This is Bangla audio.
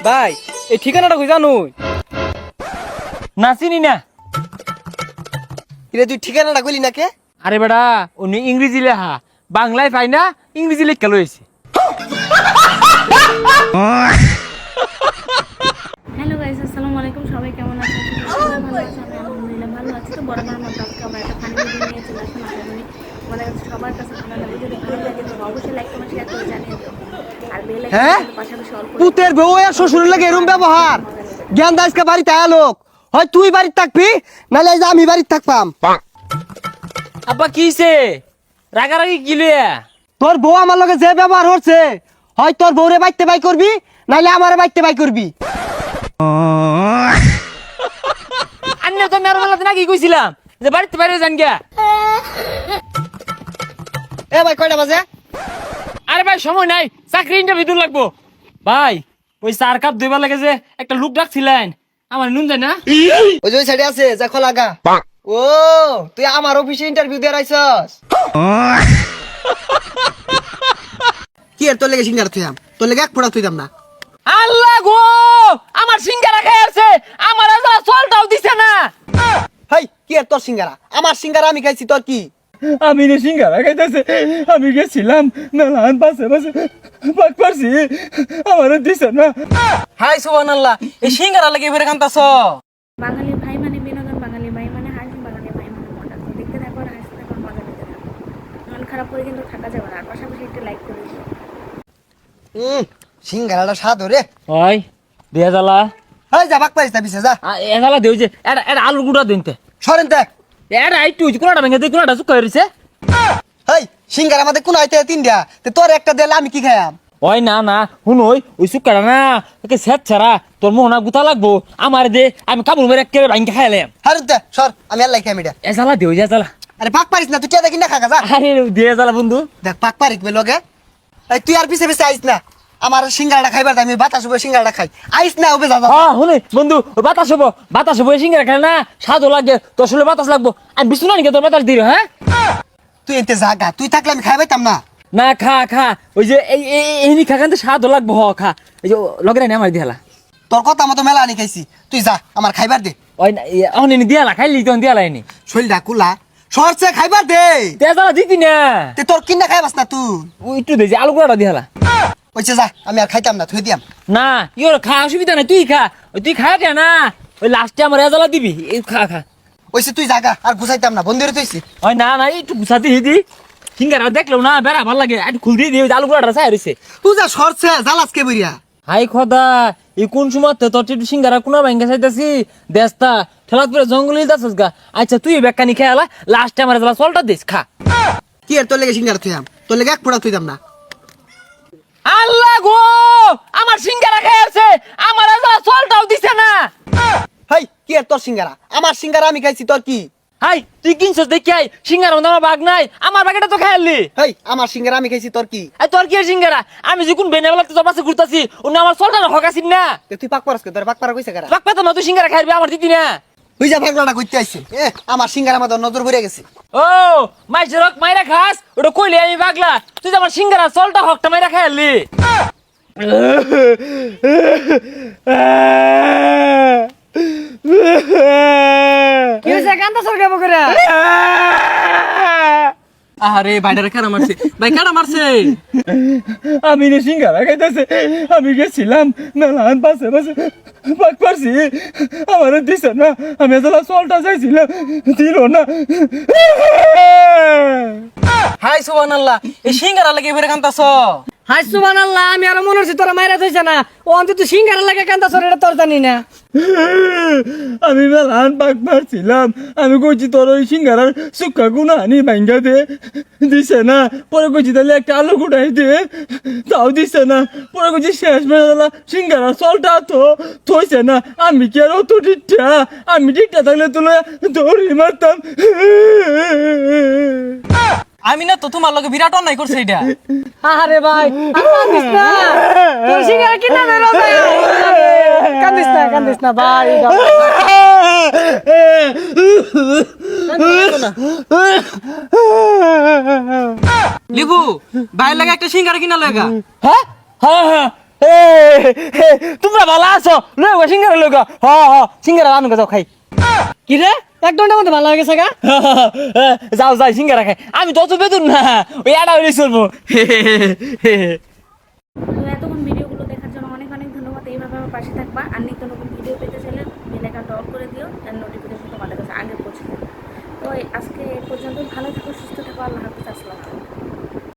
ভাই এই ঠিকানাটা কই জানো? না চিনি না। তুই ঠিকানাটা কইলি না কে? আরে বেটা উনি ইংরেজি লেখা, বাংলায় পাই না, ইংরেজি লেখা লইছে। হ্যালো গাইস, আসসালামু আলাইকুম। সবাই কেমন আছেন? সবাই ভালো আছেন? আমি আলহামদুলিল্লাহ ভালো আছি। তো বরাবর মতো আজকে আমরা একটা ফানি ভিডিও নিয়ে চলে আসলাম। আশা করি আমাদের কাছে সবার কাছে ভালো লাগে। যদি ভালো লাগে তো অবশ্যই লাইক কমেন্ট শেয়ার করে জানিয়ে দিও। আর বেল আইকনের পাশাপাশি অল করে পুতের বউ আর শ্বশুরের লাগে এরম ব্যবহার। জ্ঞান দাসকে বাড়িতে আলোক হয় তুই বাড়িতে থাকবি নাহলে এই যে আমি বাড়িতে থাকবাম। আব্বা কিছে রাগারাগি কি লইয়া? তোর বউ আমার লগে যে ব্যবহার হচ্ছে হয় তোর বউরে বাইতে বাই করবি নাহলে আমারে বাইতে বাই করবি। আন্নে তো মেরো বেলাতে নাকি কইছিলাম যে বাড়িতে বাইরে যান গিয়া। এ ভাই কয়টা বাজে? আরে ভাই সময় নাই, চাকরি ইন্টারভিউ লাগবো। ভাই ওই 4 কাপ দুইবার লাগে যে একটা লোক ডাকছিলেন, আমার নুন যায় না। ওই যে ওই সাইডে আছে যা খোলাগা। ও তুই আমার অফিসে ইন্টারভিউ দিয়ে আইছস? কি আর তোর লেগে সিঙ্গার থুইয়াম, তোর লেগে এক ফোঁটা থুইতাম না। আল্লাহ গো, আমার সিঙ্গারা খেয়ে আসছে, আমার আজা চলটাও দিছে না। হাই কি আর তোর সিঙ্গারা? আমার সিঙ্গারা আমি খাইছি, তোর কি? আমি রে সিঙ্গারা খাইতেছে, আমি গেছিলাম মেলান পাশে পাশে পাক পারছি, আমারও দিছে না। হাই সুবহানাল্লাহ, এই সিঙ্গারা লাগে এবারে কান্তাছ? বাঙালি ভাই মানে বিনোদন, বাঙালি ভাই মানে হাসি, বাঙালি ভাই মানে মজা। তো দেখতে থাকো আর হাসতে থাকো, মজা নিতে থাকো। মন খারাপ করে কিন্তু থাকা যাবে না। আর পাশাপাশি একটা লাইক করে দিও। সিঙ্গারাটা স্বাদ রে। ওই দিয়া জ্বালা, হাই যা বাক পারিস না পিছে যা। এ জ্বালা দেও যে এটা আলুর গুঁড়া দিনতে, সরেন তে। এটা একটু কোনটা ভেঙে দিয়ে কোনটা চুক্কা হয়েছে। হাই সিঙ্গারা আমাদের কোন আইতে তিনটা, তে তোর একটা দিলে আমি কি খাইয়াম? ওই না না শুন, ওই চুক্কাটা না ওকে সেট ছাড়া তোর মোহনা গুতা লাগবো আমার দে, আমি কাবুল মেরে একেবারে ভাঙকে খাইলাম। হারুন তে সর, আমি আল্লাহ খাই মিডা। এ জ্বালা দেও, যা জ্বালা। আরে পাক পারিস না, তুই টিয়া দেখি না খাগা যা। আরে দিয়ে জ্বালা বন্ধু। দেখ পাক পারিস বে লগে। এই তুই আর পিছে পিছে আইস না, আমার সিঙ্গারাটা খাইবার আমি বাতাস উপরে সিঙ্গারাটা খাই। আইস না ওবে যা যা। হ্যাঁ শুনে বন্ধু, ওই বাতাস হবো সিঙ্গারা খেলে না স্বাদও লাগে, তোর শুলে বাতাস লাগবো। আমি বিষ্ণু নাকি তোর বাতাস দিল। হ্যাঁ তুই এতে জাগা, তুই থাকলে আমি খাইবাইতাম না। না খা ওই যে এই খা খান স্বাদও লাগবো। খা এই যে লগেরা নে আমার দিয়ালা। তোর কথা মতো মেলা আনি খাইছি, তুই যা আমার খাইবার দে। ওই অহনি দিয়ালা খাইলি তখন দিয়ালা এনে শৈলটা কুলা সরছে খাইবার দে। তে জ্বালা দিতি না, তে তোর কিনা খাইবাস না তুই? ওই একটু দে যে আলু গুঁড়াটা দিয়ালা। ওইছে যা, আমি আর খাইতাম না, থুই দিয়াম। না ইয়োর খা, অসুবিধা নাই, তুই খা। ওই তুই খা দে না, ওই লাস্টে আমার জ্বালা দিবি। এই খা ওইছে তুই জাগা, আর গুছাইতাম না, বন্ধুরে তুইছি। ওই না একটু গুছাতে দি সিঙ্গারা দেখলো না বেড়া ভাল লাগে, একটু খুল দিয়ে দিই। ওই আলু গুঁড়াটা চাই রয়েছে। তুই যা সরছে জ্বালাসকে বইরা। হাই খোদা, এই কোন সময় তোর একটু সিঙ্গারা কোনা ভাঙ্গা চাইতেছি দেশটা ঠেলাত করে জঙ্গলে যাচ্ছিস গা। আচ্ছা তুই বেকানি খেয়ালা, লাস্টে আমার জ্বালা চলটা দিস খা। কি আর তোর লেগে সিঙ্গারা থুইয়াম, তোর লেগে এক ফোঁটা থুইতাম না। আল্লাহ গো, আমার সিঙ্গারা খেয়ে আছে, আমার জ্বালা চলটাও দিছে না। হাই কি আর তোর সিঙ্গারা? আমার সিঙ্গারা আমি খাইছি, তোর কি? হাই তুই কিনছস দেখি আই সিঙ্গারা মধ্যে আমার বাঘ নাই, আমার বাঘটা তো খেয়ালি। হাই আমার সিঙ্গারা আমি খাইছি, তোর কি? তোর কি আর সিঙ্গারা? আমি যখন বেনে লাগতে তোর পাশে ঘুরতাছি অন্য আমার চলটা না হকাছিস না। তে তুই পাক পারস কে? তোর পাক পারা কইছে কারা? বাঘ পেতাম না, তুই সিঙ্গারা খাইবি আমার দিতি না। তুই যা পাগলাটা কইতে আইছে। আমার সিঙ্গারা আমাদের নজর পড়ে গেছে। ও মাইছে রক মাইরা খাস, ওটা কইলে আমি পাগলা। তুই যে আমার সিঙ্গারা চলটা হকটা মাইরা খাইলি। কি হইছে কান্তা সরকে বকরে? আরে ভাইডারে কারা মারছে? ভাই কারা মারছে? আমি রে সিঙ্গারা খাইতেছে, আমি গেছিলাম মেলান পাশে পাশে পাক পারছি, আমারও দিছে না। আমি জ্বালা চলটা চাইছিলাম, দিল না। হাই সুবহানাল্লাহ, এই সিঙ্গারা লাগে এবারে কান্তাছ? হাই সুবহানাল্লাহ, আমি আর মনে হচ্ছে তোরা মাইরা থইছে না। ও অন্তত সিঙ্গারা লাগে কান্তাছ, এটা তোর জানি না। আমি মেলান পাক পারছিলাম, আমি কইছি তোর ওই সিঙ্গারার সুক্কা গুনা আনি ভাঙ্গা দে, দিছে না। পরে কইছি তাহলে একটা আলু গুড়াই দে, তাও দিছে না। পরে কইছি শেষ মেলা সিঙ্গারা চলটা তো থইছে না। আমি কি আর অত ডিটটা? আমি ডিটটা থাকলে তুলে দৌড়ি মারতাম। আমি না তো তোমার লগে বিরাট অন্যায় করছে এটা। আরে ভাই কান্দিস না, তোর সিঙ্গারা কিনা বেরো ভাই। কান্দিস না ভাই। লিবু ভাই লাগে একটা সিঙ্গারা কিনা লাগা। হ্যাঁ হ্যাঁ হ্যাঁ তোমরা ভালো আছো লই গো সিঙ্গারা লই গো সিঙ্গারা আনো যাও খাই কি রে 1 ঘন্টার মধ্যে ভালো হয়ে গেছে গা যাও যাই সিঙ্গারা খাই আমি তত বেতন না ওই আড়া হইলে চলবো তো এতক্ষণ ভিডিওগুলো দেখার জন্য অনেক অনেক ধন্যবাদ। এইভাবে আমার পাশে থাকবা, আর নিত্য নতুন ভিডিও পেতে চাইলে বেল আইকনটা অন করে দিও, আর নোটিফিকেশন তোমাদের কাছে আগে পৌঁছে দেবে। তো আজকে এ পর্যন্ত, ভালো থাকো, সুস্থ থাকো, আল্লাহ হাফিজ, আসসালামু আলাইকুম।